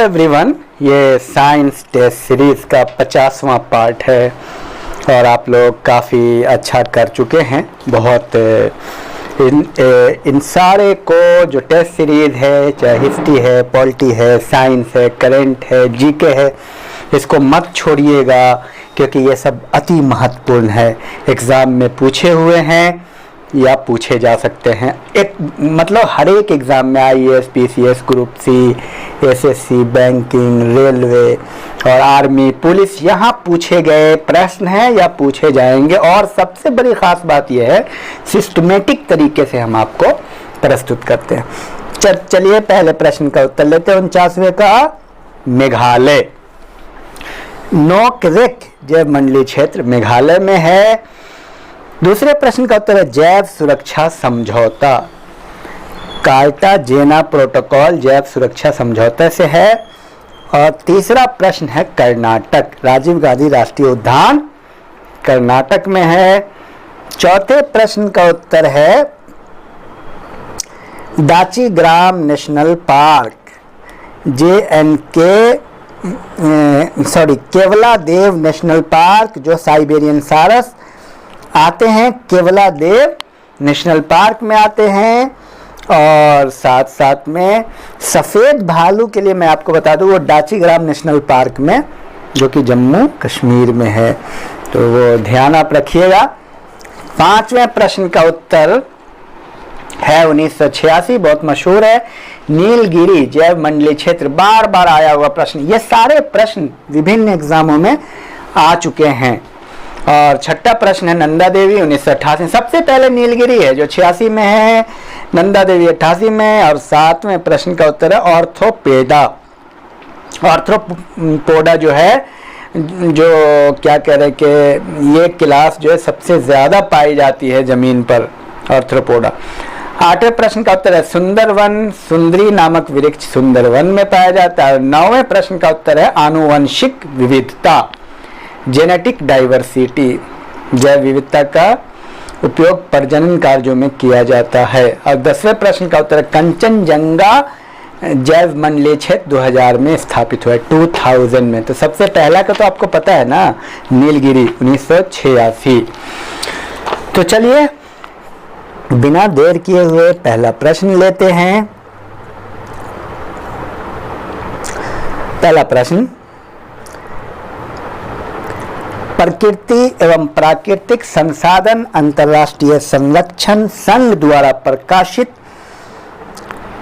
Everyone, ये science test series का 50वां part है और आप लोग काफ़ी अच्छा कर चुके हैं। बहुत इन सारे को जो टेस्ट सीरीज़ है, चाहे हिस्ट्री है, पॉलिटी है, साइंस है, करंट है, जीके है, इसको मत छोड़िएगा क्योंकि ये सब अति महत्वपूर्ण है। एग्ज़ाम में पूछे हुए हैं या पूछे जा सकते हैं। एक मतलब हर एक एग्ज़ाम में IAS, PCS, group C, SSC, banking, railway और आर्मी, पुलिस, यहाँ पूछे गए प्रश्न हैं या पूछे जाएंगे। और सबसे बड़ी ख़ास बात यह है, सिस्टमेटिक तरीके से हम आपको प्रस्तुत करते हैं। चलिए पहले प्रश्न का उत्तर लेते हैं। 49वें का, मेघालय नोकरेक जैव मंडलीय क्षेत्र मेघालय में है। दूसरे प्रश्न का उत्तर है जैव सुरक्षा समझौता, कार्टाजेना प्रोटोकॉल जैव सुरक्षा समझौते से है। और तीसरा प्रश्न है कर्नाटक, राजीव गांधी राष्ट्रीय उद्यान कर्नाटक में है। चौथे प्रश्न का उत्तर है Dachigam national park, Keoladeo national park जो साइबेरियन सारस आते हैं, केवलादेव नेशनल पार्क में आते हैं। और साथ साथ में सफ़ेद भालू के लिए मैं आपको बता दूं, वो दाचीग्राम नेशनल पार्क में, जो कि जम्मू कश्मीर में है, तो वो ध्यान आप रखिएगा। 5वें प्रश्न का उत्तर है 1986, बहुत मशहूर है, नीलगिरी जैव मंडलीय क्षेत्र, बार बार आया हुआ प्रश्न। ये सारे प्रश्न विभिन्न एग्जामों में आ चुके हैं। और छठा प्रश्न है नंदा देवी 1988, सबसे पहले नीलगिरी है जो 86 में है, नंदा देवी 88 में। और 7वें प्रश्न का उत्तर है ऑर्थोपेडा, ऑर्थ्रोपोडा जो है, जो क्या कह रहे कि ये क्लास जो है सबसे ज्यादा पाई जाती है जमीन पर, ऑर्थ्रोपोडा। 8वें प्रश्न का उत्तर है सुंदरवन, सुंदरी नामक वृक्ष सुंदरवन में पाया जाता है। 9वें प्रश्न का उत्तर है आनुवंशिक विविधता, जेनेटिक डाइवर्सिटी, जैव विविधता का उपयोग प्रजनन कार्यों में किया जाता है। और 10वें प्रश्न का उत्तर है कंचनजंगा जैव मंडलीय क्षेत्र 2000 में स्थापित हुआ है, 2000 में। तो सबसे पहला का तो आपको पता है ना, नीलगिरी 1986। तो चलिए बिना देर किए हुए पहला प्रश्न लेते हैं। पहला प्रश्न, प्रकृति एवं प्राकृतिक संसाधन अंतर्राष्ट्रीय संरक्षण संघ द्वारा प्रकाशित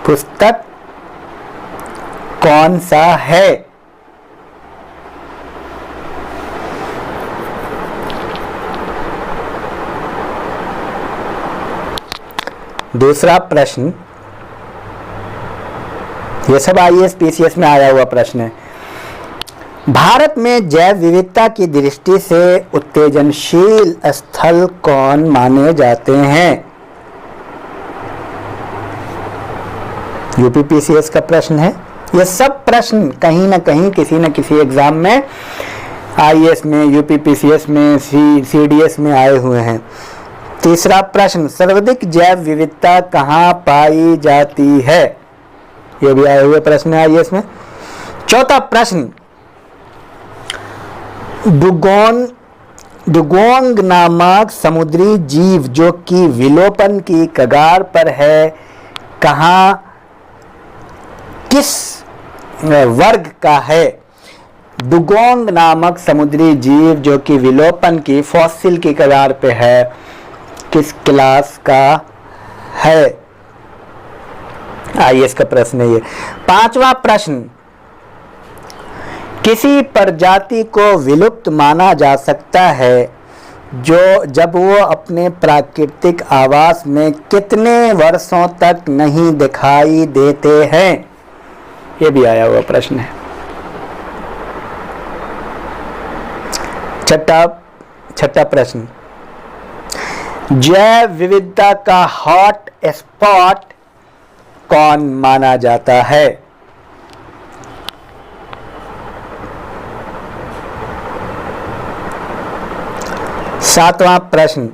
पुस्तक कौन सा है? दूसरा प्रश्न, यह सब IAS PCS में आया हुआ प्रश्न है, भारत में जैव विविधता की दृष्टि से उत्तेजनशील स्थल कौन माने जाते हैं? UP PCS का प्रश्न है। ये सब प्रश्न कहीं ना कहीं किसी न किसी एग्जाम में, IAS में, UP PCS में, CDS में आए हुए हैं। तीसरा प्रश्न, सर्वाधिक जैव विविधता कहाँ पाई जाती है? ये भी आए हुए प्रश्न है IAS में। चौथा प्रश्न, डुगोंग नामक समुद्री जीव जो कि विलोपन की कगार पर है, कहाँ, किस वर्ग का है? डुगोंग नामक समुद्री जीव जो कि विलोपन की, फॉसिल की कगार पे है, किस क्लास का है? IAS का प्रश्न है ये। 5वां प्रश्न, किसी प्रजाति को विलुप्त माना जा सकता है जो जब वो अपने प्राकृतिक आवास में कितने वर्षों तक नहीं दिखाई देते हैं? ये भी आया हुआ प्रश्न है। छठा प्रश्न, जैव विविधता का हॉट स्पॉट कौन माना जाता है? 7वां प्रश्न,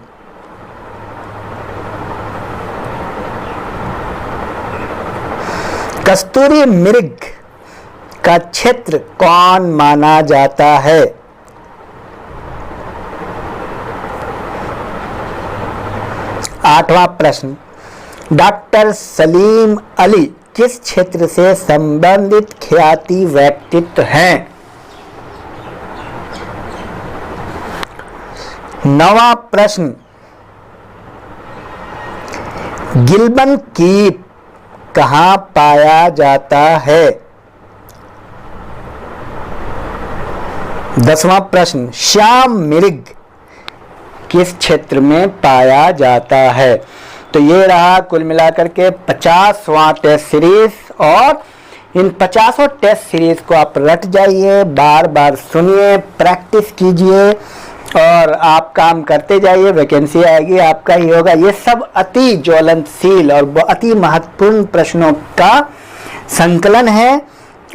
कस्तूरी मृग का क्षेत्र कौन माना जाता है? आठवां प्रश्न, डॉक्टर सलीम अली किस क्षेत्र से संबंधित ख्याति व्यक्तित्व हैं? नवां प्रश्न, गिल्बन कीट कहाँ पाया जाता है? 10वां प्रश्न, श्याम मृग किस क्षेत्र में पाया जाता है? तो ये रहा कुल मिलाकर के 50वां टेस्ट सीरीज, और इन 50 टेस्ट सीरीज को आप रट जाइए, बार बार सुनिए, प्रैक्टिस कीजिए और आप काम करते जाइए, वैकेंसी आएगी, आपका ही होगा। ये सब अति ज्वलनशील और अति महत्वपूर्ण प्रश्नों का संकलन है,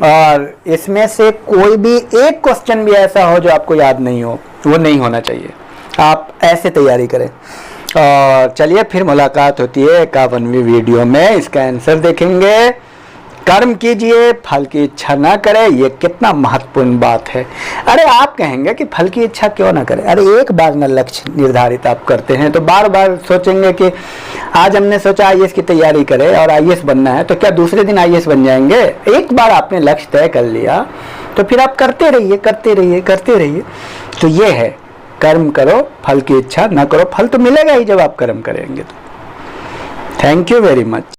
और इसमें से कोई भी एक क्वेश्चन भी ऐसा हो जो आपको याद नहीं हो, वो नहीं होना चाहिए। आप ऐसे तैयारी करें। और चलिए फिर मुलाकात होती है 51वीं वीडियो में, इसका आंसर देखेंगे। कर्म कीजिए, फल की इच्छा ना करें, ये कितना महत्वपूर्ण बात है। अरे आप कहेंगे कि फल की इच्छा क्यों ना करें? अरे एक बार ना लक्ष्य निर्धारित आप करते हैं तो बार बार सोचेंगे कि आज हमने सोचा आईएएस की तैयारी करें और आईएएस बनना है, तो क्या दूसरे दिन आईएएस बन जाएंगे? एक बार आपने लक्ष्य तय कर लिया तो फिर आप करते रहिए, करते रहिए, करते रहिए। तो ये है, कर्म करो, फल की इच्छा ना करो। फल तो मिलेगा ही जब आप कर्म करेंगे तो। Thank you very much.